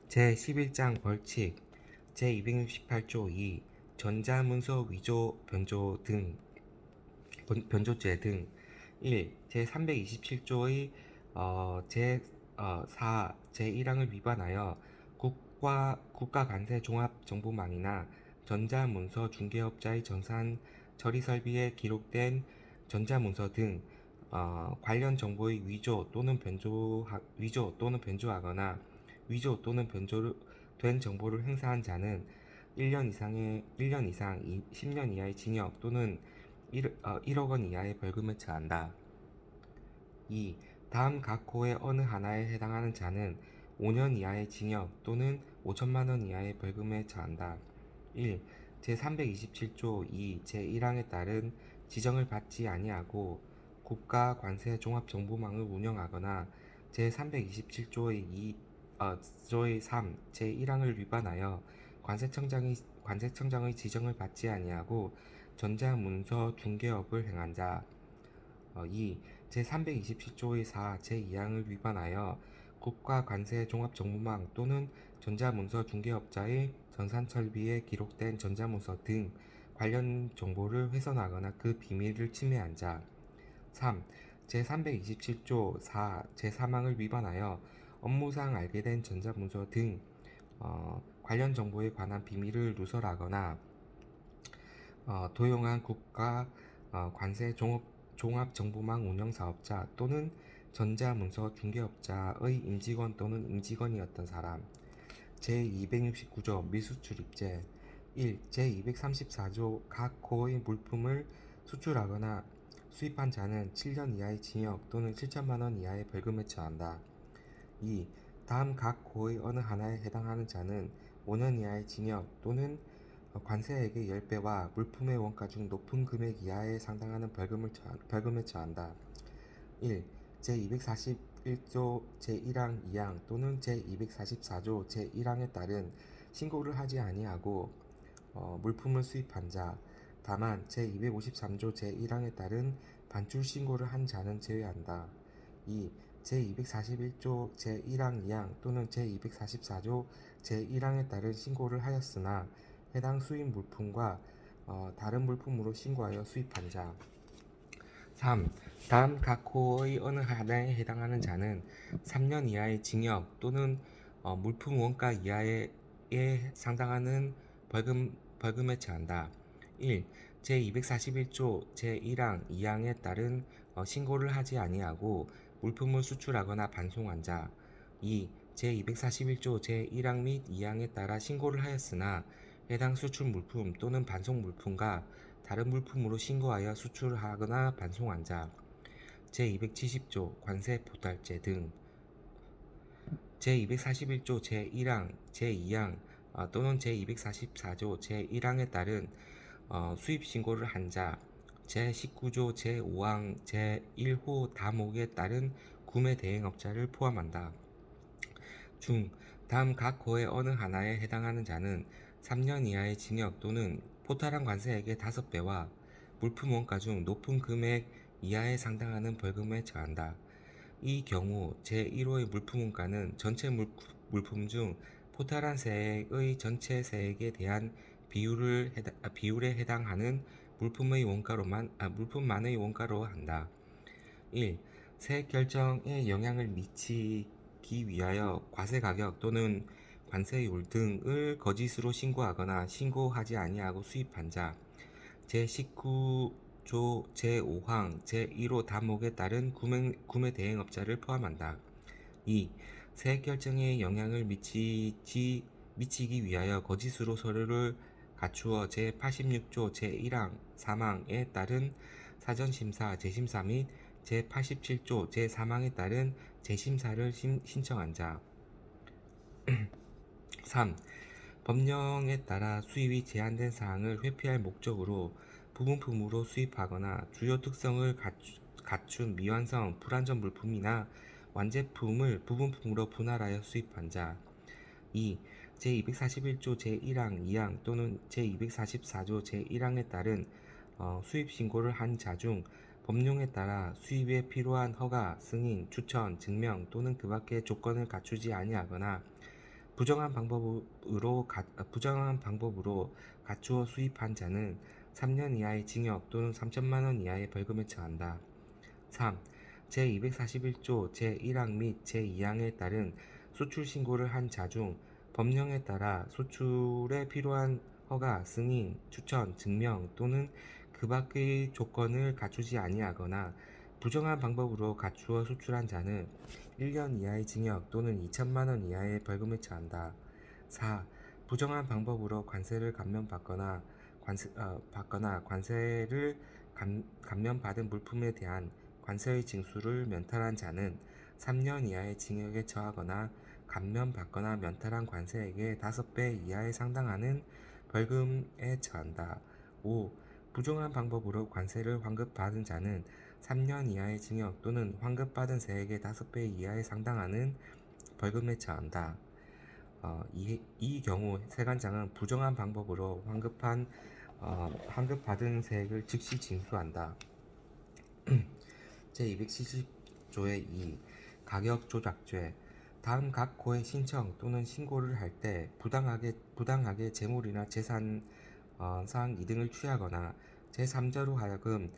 제11장 벌칙 제268조 2 전자문서 위조 변조죄 등 1. 제327조의 제4 제1항을 위반하여 국가간세 종합정보망이나 전자문서 중개업자의 정산 처리 설비에 기록된 전자문서 등 관련 정보의 위조 또는 변조하거나 위조 또는 변조된 정보를 행사한 자는 1년 이상 10년 이하의 징역 또는 1억 원 이하의 벌금에 처한다. 2. 다음 각 호의 어느 하나에 해당하는 자는 5년 이하의 징역 또는 5천만 원 이하의 벌금에 처한다. 1. 제327조 2 제1항에 따른 지정을 받지 아니하고 국가 관세 종합정보망을 운영하거나 제327조의 3 제1항을 위반하여 관세청장의 지정을 받지 아니하고 전자문서 중개업을 행한 자. 2. 제327조의 4 제2항을 위반하여 국가관세종합정보망 또는 전자문서 중개업자의 전산설비에 기록된 전자문서 등 관련 정보를 훼손하거나 그 비밀을 침해한 자. 3. 제327조 4 제3항을 위반하여 업무상 알게 된 전자문서 등 관련 정보에 관한 비밀을 누설하거나 도용한 국가 관세 종합정보망 운영사업자 또는 전자문서 중개업자의 임직원 또는 임직원이었던 사람. 제269조 미수출입죄 1. 제234조 각 호의 물품을 수출하거나 수입한 자는 7년 이하의 징역 또는 7천만 원 이하의 벌금에 처한다. 2. 다음 각 호의 어느 하나에 해당하는 자는 5년 이하의 징역 또는 관세액의 10배와 물품의 원가 중 높은 금액 이하에 상당하는 벌금에 처한다. 1. 제241조 제1항 2항 또는 제244조 제1항에 따른 신고를 하지 아니하고 물품을 수입한 자, 다만 제253조 제1항에 따른 반출 신고를 한 자는 제외한다. 2. 제241조 제1항 2항 또는 제244조 제1항에 따른 신고를 하였으나 해당 수입 물품과 다른 물품으로 신고하여 수입한 자. 3. 다음 각 호의 어느 하나에 해당하는 자는 3년 이하의 징역 또는 물품 원가 이하에 상당하는 벌금에 처한다. 1. 제241조 제1항 2항에 따른 신고를 하지 아니하고 물품을 수출하거나 반송한 자. 2. 제241조 제1항 및 2항에 따라 신고를 하였으나 해당 수출 물품 또는 반송 물품과 다른 물품으로 신고하여 수출하거나 반송한 자. 제270조 관세포탈죄 등. 제241조 제1항, 제2항 또는 제244조 제1항에 따른 수입 신고를 한 자. 제19조 제5항 제1호 다목에 따른 구매 대행업자를 포함한다. 중. 다음 각 호의 어느 하나에 해당하는 자는 3년 이하의 징역 또는 포탈한 관세액의 5배와 물품 원가 중 높은 금액 이하에 상당하는 벌금에 처한다. 이 경우 제1호의 물품 원가는 전체 물품 중 포탈한 세액의 전체 세액에 대한 비율에 해당하는 물품만의 원가로 한다. 1. 세액 결정에 영향을 미치기 위하여 과세가격 또는 관세율 등을 거짓으로 신고하거나 신고하지 아니하고 수입한 자. 제19조 제5항 제1호 다목에 따른 구매 대행업자를 포함한다. 2. 세액 결정에 영향을 미치기 위하여 거짓으로 서류를 갖추어 제86조 제1항 3항에 따른 사전심사 재심사 및 제87조 제3항에 따른 재심사를 신청한 자. 3. 법령에 따라 수입이 제한된 사항을 회피할 목적으로 부분품으로 수입하거나 주요 특성을 갖춘 미완성 불완전 물품이나 완제품을 부분품으로 분할하여 수입한 자. 2. 제241조 제1항 2항 또는 제244조 제1항에 따른 수입 신고를 한 자 중 법령에 따라 수입에 필요한 허가, 승인, 추천, 증명 또는 그 밖의 조건을 갖추지 아니하거나 부정한 방법으로 갖추어 수입한 자는 3년 이하의 징역 또는 3천만 원 이하의 벌금에 처한다. 3. 제241조 제1항 및 제2항에 따른 수출 신고를 한 자 중 법령에 따라 수출에 필요한 허가, 승인, 추천, 증명 또는 그 밖의 조건을 갖추지 아니하거나 부정한 방법으로 갖추어 수출한 자는 1년 이하의 징역 또는 2천만 원 이하의 벌금에 처한다. 4. 부정한 방법으로 관세를 관세를 감면받은 물품에 대한 관세의 징수를 면탈한 자는 3년 이하의 징역에 처하거나 감면받거나 면탈한 관세액의 5배 이하에 상당하는 벌금에 처한다. 5. 부정한 방법으로 관세를 환급받은 자는 3년 이하의 징역 또는 환급받은 세액의 5배 이하에 상당하는 벌금에 처한다. 이 경우 세관장은 부정한 방법으로 환급받은 세액을 즉시 징수한다. 제270조의 2. 가격 조작죄. 다음 각 고의 신청 또는 신고를 할 때 부당하게 재물이나 재산상 이득을 취하거나 제3자로 하여금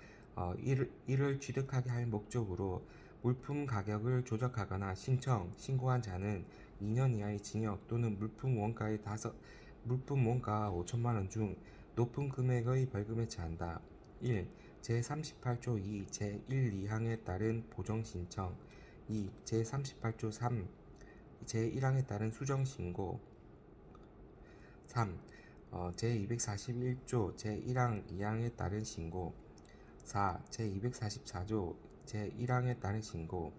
이를 취득하게 할 목적으로 물품 가격을 조작하거나 신고한 자는 2년 이하의 징역 또는 물품 원가 5천만 원 중 높은 금액의 벌금에 처한다. 1. 제38조 2, 제1, 2항에 따른 보정신청. 2. 제38조 3, 제1항에 따른 수정신고. 3. 제241조 제1항 2항에 따른 신고. 4. 제244조 제1항에 따른 신고.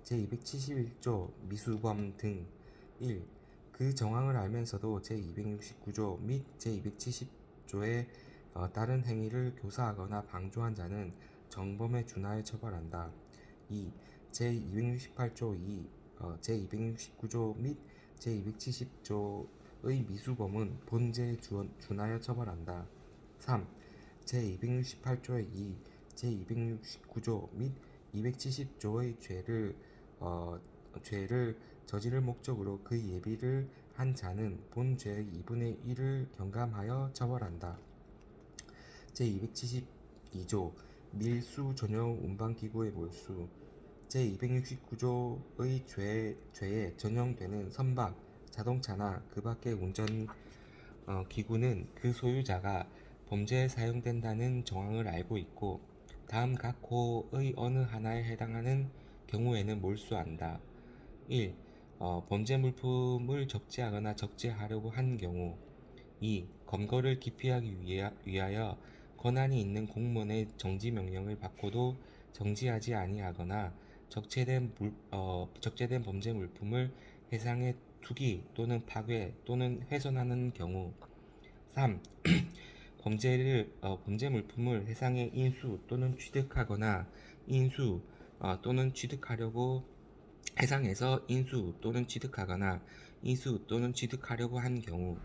제271조 미수범 등. 1. 그 정황을 알면서도 제269조 및 제270조에 따른 행위를 교사하거나 방조한 자는 정범에 준하여 처벌한다. 2. 제268조 2, 제269조 및 제270조의 미수범은 본죄에 준하여 처벌한다. 3. 제268조의 2, 제269조 및 270조의 죄를 저지를 목적으로 그 예비를 한 자는 본 죄의 2분의 1을 경감하여 처벌한다. 제272조 밀수 전용 운반기구의 몰수. 제269조의 죄에 전용되는 선박, 자동차나 그 밖의 운전 기구는 그 소유자가 범죄에 사용된다는 정황을 알고 있고 다음 각 호의 어느 하나에 해당하는 경우에는 몰수한다. 1. 범죄 물품을 적재하거나 적재하려고 한 경우. 2. 검거를 기피하기 위하여 권한이 있는 공무원의 정지 명령을 받고도 정지하지 아니하거나 적재된 범죄 물품을 해상에 투기 또는 파괴 또는 훼손하는 경우. 3. 범죄 물품을 해상에 인수 또는 취득하거나 인수 또는 취득하려고 해상에서 인수 또는 취득하거나 인수 또는 취득하려고 한 경우.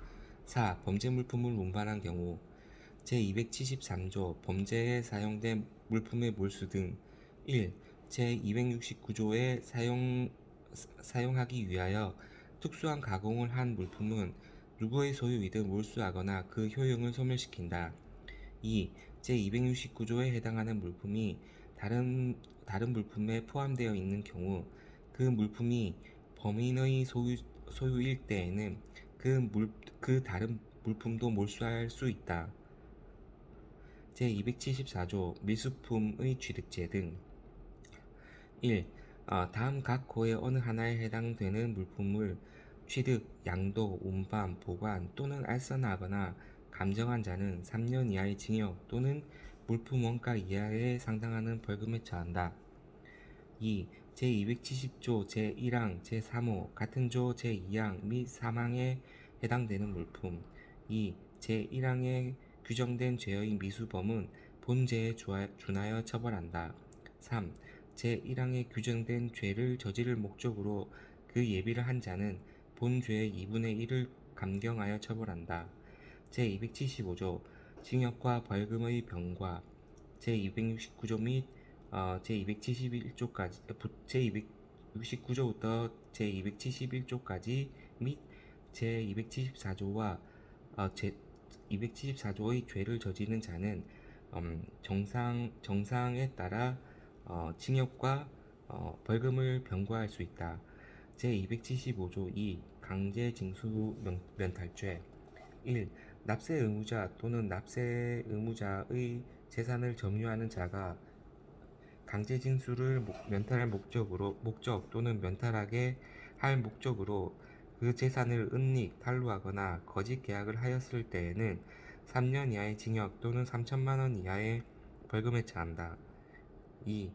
4. 범죄 물품을 운반한 경우. 제273조 범죄에 사용된 물품의 몰수 등. 1. 제269조에 사용하기 위하여 특수한 가공을 한 물품은 누구의 소유이든 몰수하거나 그 효용을 소멸시킨다. 2. 제269조에 해당하는 물품이 다른 물품에 포함되어 있는 경우 그 물품이 범인의 소유일 때에는 그 다른 물품도 몰수할 수 있다. 제274조 밀수품의 취득죄 등. 1. 다음 각 호의 어느 하나에 해당되는 물품을 취득, 양도, 운반, 보관 또는 알선하거나 감정한 자는 3년 이하의 징역 또는 물품 원가 이하에 상당하는 벌금에 처한다. 2. 제270조 제1항 제3호 같은 조 제2항 및 3항에 해당되는 물품. 2. 제1항에 규정된 죄의 미수범은 본죄에 준하여 처벌한다. 3. 제1항에 규정된 죄를 저지를 목적으로 그 예비를 한 자는 본죄의 2분의 1을 감경하여 처벌한다. 제275조 징역과 벌금의 병과. 제269조 및 제271조까지 제269조부터 제271조까지 및 제274조와 제 274조의 죄를 저지른 자는 정상에 따라 징역과 벌금을 병과할 수 있다. 제275조 2 강제징수 면탈죄 1. 납세 의무자 또는 납세 의무자의 재산을 점유하는 자가 강제징수를 면탈할 목적 또는 면탈하게 할 목적으로 그 재산을 은닉, 탈루하거나 거짓 계약을 하였을 때에는 3년 이하의 징역 또는 3천만 원 이하의 벌금에 처한다. 2.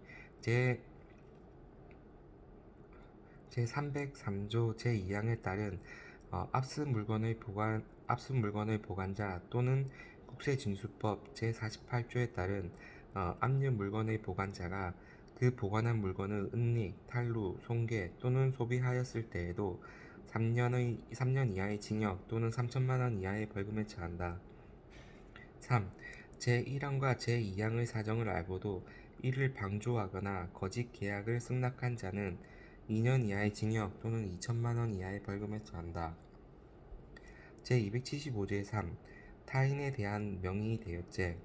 제303조 제2항에 따른 압수 물건의 보관자 또는 국세징수법 제48조에 따른 압류 물건의 보관자가 그 보관한 물건을 은닉, 탈루, 손괴 또는 소비하였을 때에도 3년 이하의 징역 또는 3천만 원 이하의 벌금에 처한다. 3. 제1항과 제2항의 사정을 알고도 이를 방조하거나 거짓 계약을 승낙한 자는 2년 이하의 징역 또는 2천만 원 이하의 벌금에 처한다. 제275조의 3. 타인에 대한 명의대여죄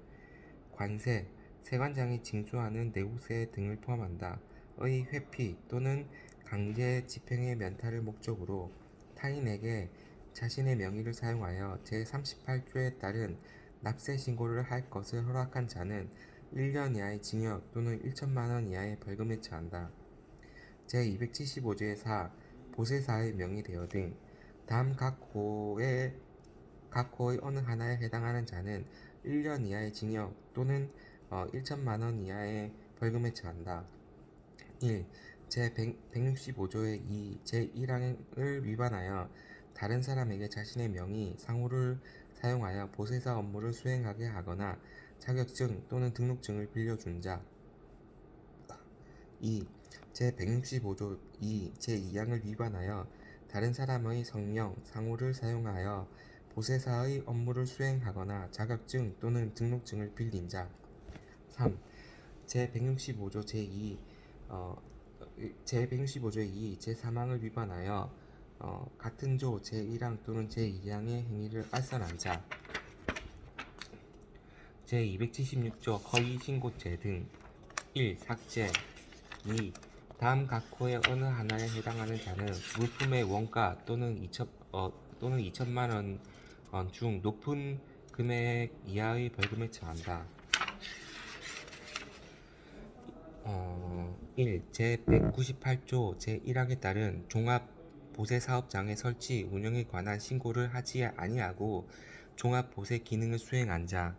관세, 세관장이 징수하는 내국세 등을 포함한다. 의 회피 또는 강제 집행의 면탈을 목적으로 타인에게 자신의 명의를 사용하여 제38조에 따른 납세 신고를 할 것을 허락한 자는 1년 이하의 징역 또는 1천만 원 이하의 벌금에 처한다. 제275조의 4. 보세사의 명의대여 등 다음 각 호의 어느 하나에 해당하는 자는 1년 이하의 징역 또는 1천만 원 이하의 벌금에 처한다. 1. 제165조의 2 제1항을 위반하여 다른 사람에게 자신의 명의, 상호를 사용하여 보세사 업무를 수행하게 하거나 자격증 또는 등록증을 빌려준 자. 2. 제165조 2 제2항을 위반하여 다른 사람의 성명, 상호를 사용하여 보세사의 업무를 수행하거나 자격증 또는 등록증을 빌린 자. 3. 제165조 제2 제165조의 2 제3항을 위반하여 같은 조 제1항 또는 제2항의 행위를 알선한 자. 제276조 허위신고죄 등 1. 삭제 2. 다음 각 호의 어느 하나에 해당하는 자는 물품의 원가 또는 2천만 원 중 높은 금액 이하의 벌금에 처한다. 1. 제198조 제1항에 따른 종합보세사업장의 설치, 운영에 관한 신고를 하지 아니하고 종합보세 기능을 수행한 자.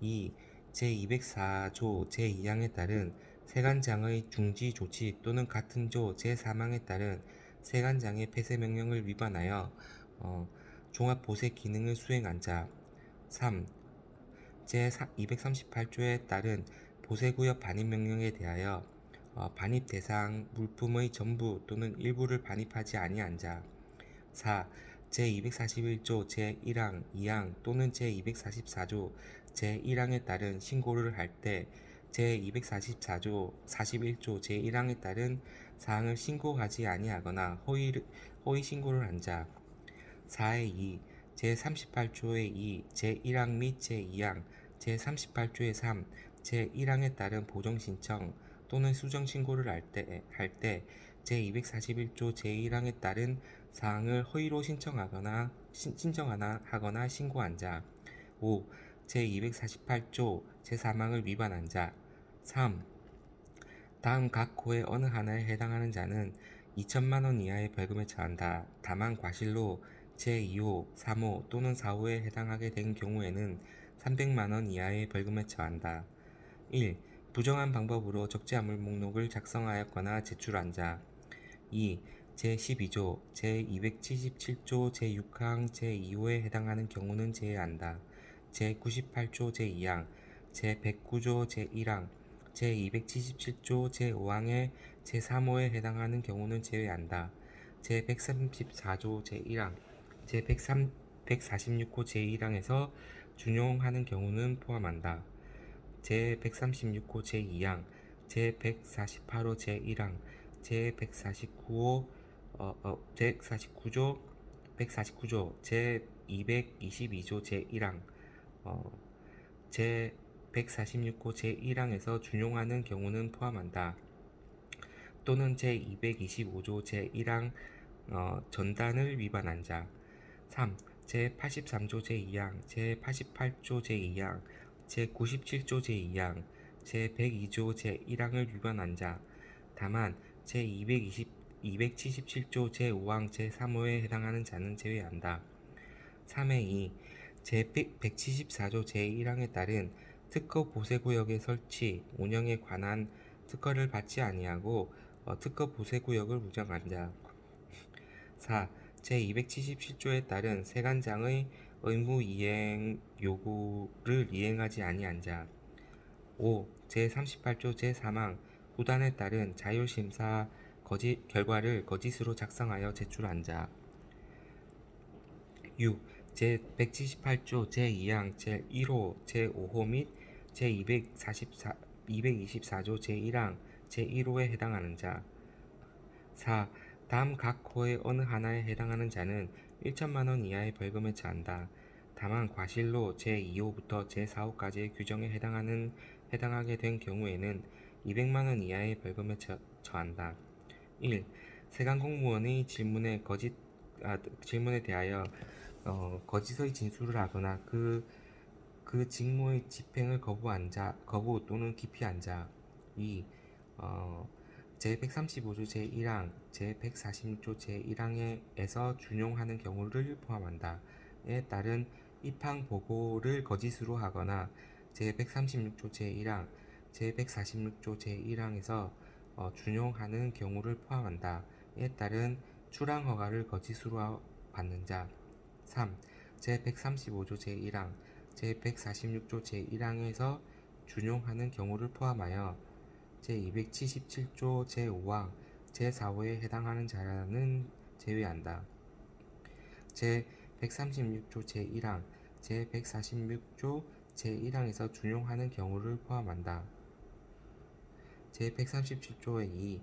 2. 제204조 제2항에 따른 세관장의 중지 조치 또는 같은 조 제3항에 따른 세관장의 폐쇄 명령을 위반하여 종합보세 기능을 수행한 자. 3. 제238조에 따른 보세구역 반입명령에 대하여 반입 대상 물품의 전부 또는 일부를 반입하지 아니한 자. 4. 제241조 제1항, 2항 또는 제244조 제1항에 따른 신고를 할 때 제244조 41조 제1항에 따른 사항을 신고하지 아니하거나 허위 신고를 한 자. 4의 2. 제38조의 2 제1항 및 제2항 제38조의 3 제1항에 따른 보정신청 또는 수정신고를 할 때 제241조 제1항에 따른 사항을 허위로 신청하거나 신고한 자. 5. 제248조 제3항을 위반한 자. 3. 다음 각 호의 어느 하나에 해당하는 자는 2천만 원 이하의 벌금에 처한다. 다만 과실로 제2호, 3호 또는 4호에 해당하게 된 경우에는 300만 원 이하의 벌금에 처한다. 1. 부정한 방법으로 적재화물 목록을 작성하였거나 제출한 자. 2. 제12조, 제277조 제6항 제2호에 해당하는 경우는 제외한다. 제98조 제2항, 제109조 제1항, 제277조 제5항의 제3호에 해당하는 경우는 제외한다. 제134조 제1항, 제146호 제1항에서 준용하는 경우는 포함한다. 제136호 제2항, 제148호 제1항, 제149조 149조 제222조 제1항 제146호 제1항에서 준용하는 경우는 포함한다. 또는 제225조 제1항 전단을 위반한 자. 3. 제83조 제2항, 제88조 제2항, 제97조 제2항, 제102조 제1항을 위반한 자. 다만 제277조 제5항 제3호에 해당하는 자는 제외한다. 3의 2. 제174조 제1항에 따른 특허 보세구역의 설치, 운영에 관한 특허를 받지 아니하고 특허 보세구역을 운영한 자. 4. 제277조에 따른 세관장의 의무이행 요구를 이행하지 아니한 자. 5. 제38조 제3항 부단에 따른 자율심사 결과를 거짓으로 작성하여 제출한 자. 6. 제178조 제2항 제1호 제5호 및 제224조 제1항 제1호에 해당하는 자. 4. 다음 각 호의 어느 하나에 해당하는 자는 1천만원 이하의 벌금에 처한다. 다만 과실로 제2호부터 제4호까지의 규정에 해당하게 된 경우에는 200만원 이하의 벌금에 처한다. 1. 세관 공무원의 질문에 대하여 거짓의 진술을 하거나 그 직무의 집행을 거부 또는 기피한 자. 2. 제135조 제1항, 제146조 제1항에서 준용하는 경우를 포함한다. 에 따른 입항 보고를 거짓으로 하거나 제136조 제1항, 제146조 제1항에서 준용하는 경우를 포함한다. 에 따른 출항 허가를 거짓으로 받는 자. 3. 제135조 제1항, 제146조 제1항에서 준용하는 경우를 포함하여 제277조 제5항, 제4호에 해당하는 자는 제외한다. 제136조 제1항, 제146조 제1항에서 준용하는 경우를 포함한다. 제137조의 2.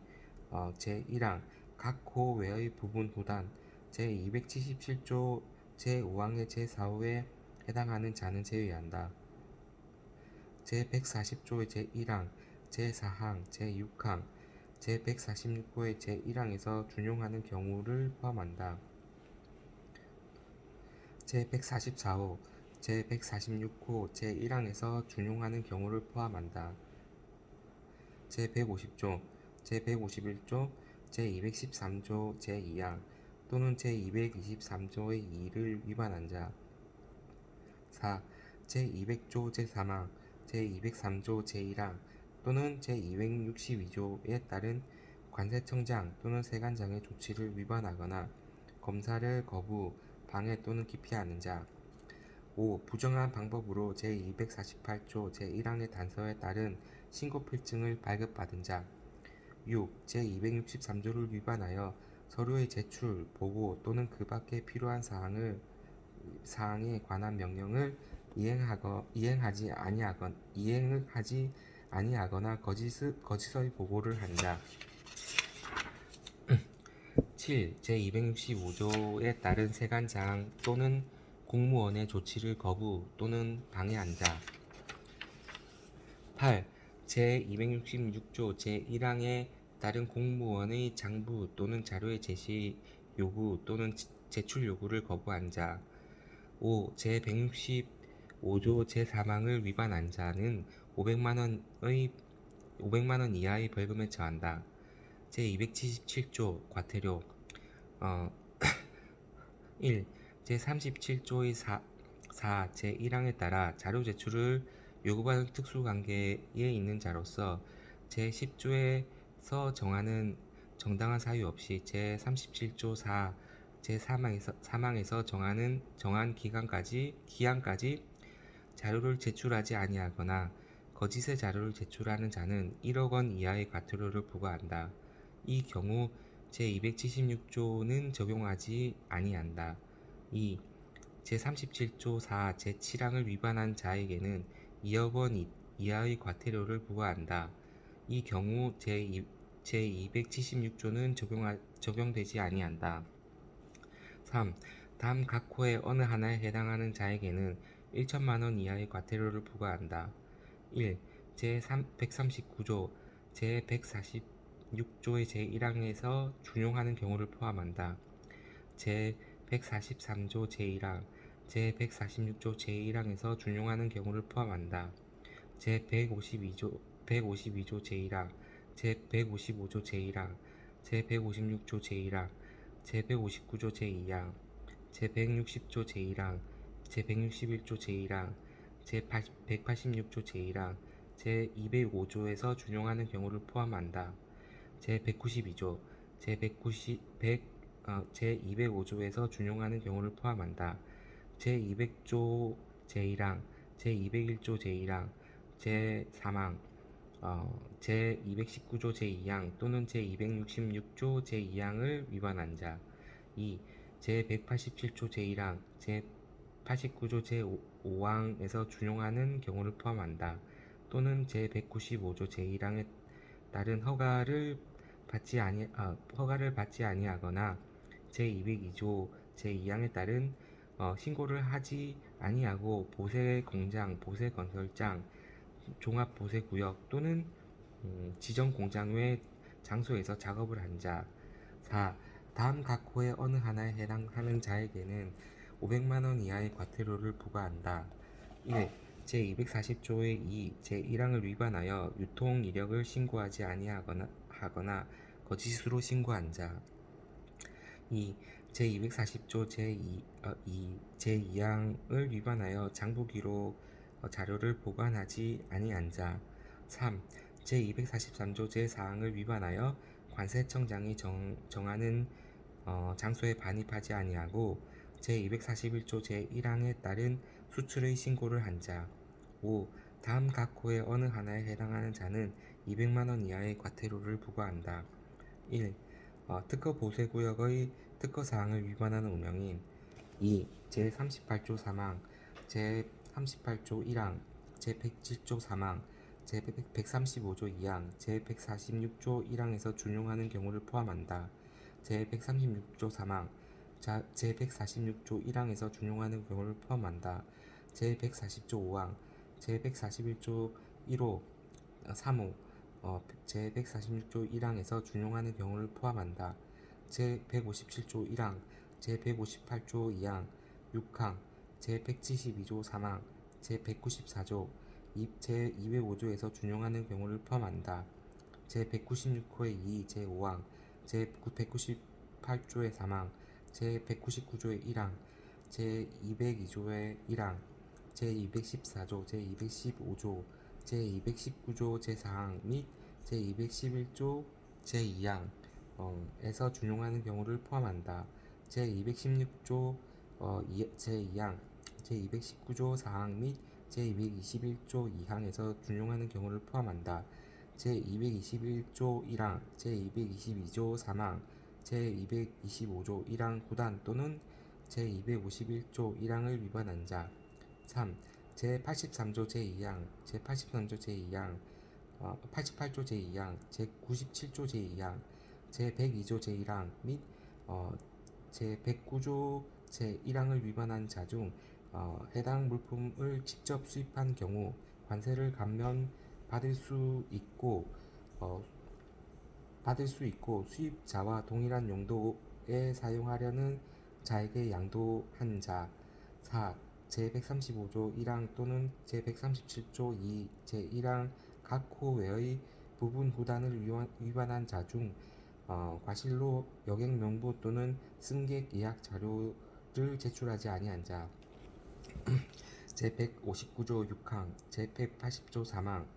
제1항 각 호 외의 부분 후단 제277조 제5항의 제4호에 해당하는 자는 제외한다. 제140조의 제1항, 제4항, 제6항, 제146호의 제1항에서 준용하는 경우를 포함한다. 제144호, 제146호 제1항에서 준용하는 경우를 포함한다. 제150조, 제151조, 제213조 제2항 또는 제223조의 2를 위반한 자. 4. 제200조 제3항, 제203조 제1항 또는 제262조에 따른 관세청장 또는 세관장의 조치를 위반하거나 검사를 거부, 방해 또는 기피하는 자. 5. 부정한 방법으로 제248조 제1항의 단서에 따른 신고필증을 발급받은 자. 6. 제263조를 위반하여 서류의 제출, 보고 또는 그 밖에 필요한 사항에 관한 명령을 이행하지 아니하거나 거짓의 보고를 한 자. 7. 제265조에 따른 세관장 또는 공무원의 조치를 거부 또는 방해한 자. 8. 제266조 제1항에 따른 공무원의 장부 또는 자료의 제시 요구 또는 제출 요구를 거부한 자. 5. 제165조 제3항을 위반한 자는 500만원 이하의 벌금에 처한다. 제277조 과태료 1. 제37조의 4 제1항에 따라 자료 제출을 요구받은 특수관계에 있는 자로서 제10조에서 정하는 정당한 사유 없이 제37조 4 제3항에서 정한 기한까지 자료를 제출하지 아니하거나 거짓의 자료를 제출하는 자는 1억원 이하의 과태료를 부과한다. 이 경우 제276조는 적용하지 아니한다. 2. 제37조 4 제7항을 위반한 자에게는 2억원 이하의 과태료를 부과한다. 이 경우 제276조는 적용되지 아니한다. 3. 다음 각 호의 어느 하나에 해당하는 자에게는 1천만 원 이하의 과태료를 부과한다. 1. 제139조 제146조의 제1항에서 준용하는 경우를 포함한다. 제143조 제1항, 제146조 제1항에서 준용하는 경우를 포함한다. 제152조 제1항, 제155조 제1항, 제156조 제1항, 제159조 제2항, 제160조 제1항, 제161조 제1항, 제186조 제1항, 제205조에서 준용하는 경우를 포함한다. 제192조, 제205조에서 준용하는 경우를 포함한다. 제200조 제1항, 제201조 제1항, 제3항, 제219조 제2항 또는 제266조 제2항을 위반한 자. 2. 제187조 제1항, 제89조 제5항에서 준용하는 경우를 포함한다. 또는 제195조 제1항에 따른 허가를 받지 아니하거나 제202조 제2항에 따른 신고를 하지 아니하고 보세공장, 보세건설장, 종합보세구역 또는 지정 공장 외 장소에서 작업을 한 자. 4. 다음 각 호의 어느 하나에 해당하는 자에게는 500만 원 이하의 과태료를 부과한다. 1. 제240조의 2 제1항을 위반하여 유통 이력을 신고하지 아니하거나 거짓으로 신고한 자. 2. 제240조 제2항을 위반하여 장부기록 자료를 보관하지 아니한 자. 3. 제243조 제4항을 위반하여 관세청장이 정하는 장소에 반입하지 아니하고 제241조 제1항에 따른 수출의 신고를 한 자. 5. 다음 각 호의 어느 하나에 해당하는 자는 200만 원 이하의 과태료를 부과한다. 1. 특허 보세구역의 특허사항을 위반하는 운영인. 2. 제38조 3항, 제38조 1항, 제107조 3항, 제135조 2항, 제146조 1항에서 준용하는 경우를 포함한다. 제136조 3항, 제146조 1항에서 준용하는 경우를 포함한다. 제140조 5항, 제141조 1호, 3호, 제146조 1항에서 준용하는 경우를 포함한다. 제157조 1항, 제158조 2항, 6항, 제172조 3항, 제194조, 제205조에서 준용하는 경우를 포함한다. 제196호의 2, 제5항, 제198조의 3항, 제199조의 1항, 제202조의 1항, 제214조, 제215조, 제219조 제4항 및 제211조 제2항 에서 준용하는 경우를 포함한다. 제216조 제2항, 제219조 4항 및 제221조 2항에서 준용하는 경우를 포함한다. 제221조 1항, 제222조 3항, 제225조 1항 9단 또는 제251조 1항을 위반한 자. 3. 제83조 제2항, 제83조 제2항, 88조 제2항, 제97조 제2항, 제102조 제1항 및 제109조 제1항을 위반한 자 중 해당 물품을 직접 수입한 경우 관세를 감면받을 수 있고 수입자와 동일한 용도에 사용하려는 자에게 양도한 자. 4. 제135조 1항 또는 제137조 2 제1항 각 호 외의 부분 구단을 위반한 자 중 과실로 여객 명부 또는 승객 예약 자료를 제출하지 아니한 자. 제159조 6항, 제180조 3항,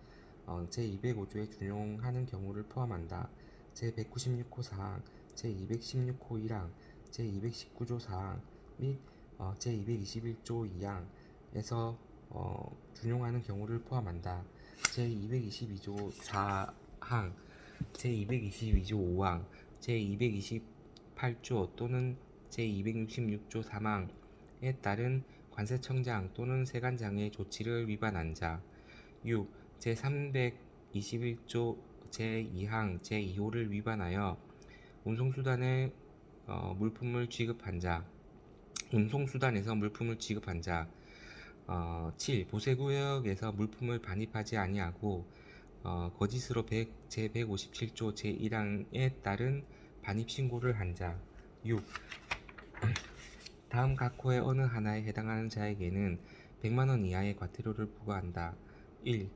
제205조에 준용하는 경우를 포함한다. 제196호 4항, 제216호 1항, 제219조 4항 및 제221조 2항에서 준용하는 경우를 포함한다. 제222조 4항, 제222조 5항, 제228조 또는 제266조 3항에 따른 관세청장 또는 세관장의 조치를 위반한 자. 6. 제321조 제2항 제2호를 위반하여 운송수단에 물품을 취급한 자. 운송수단에서 물품을 지급한 자. 7. 보세구역에서 물품을 반입하지 아니하고 거짓으로 제157조 제1항에 따른 반입신고를 한 자. 6. 다음 각 호의 어느 하나에 해당하는 자에게는 100만원 이하의 과태료를 부과한다. 1.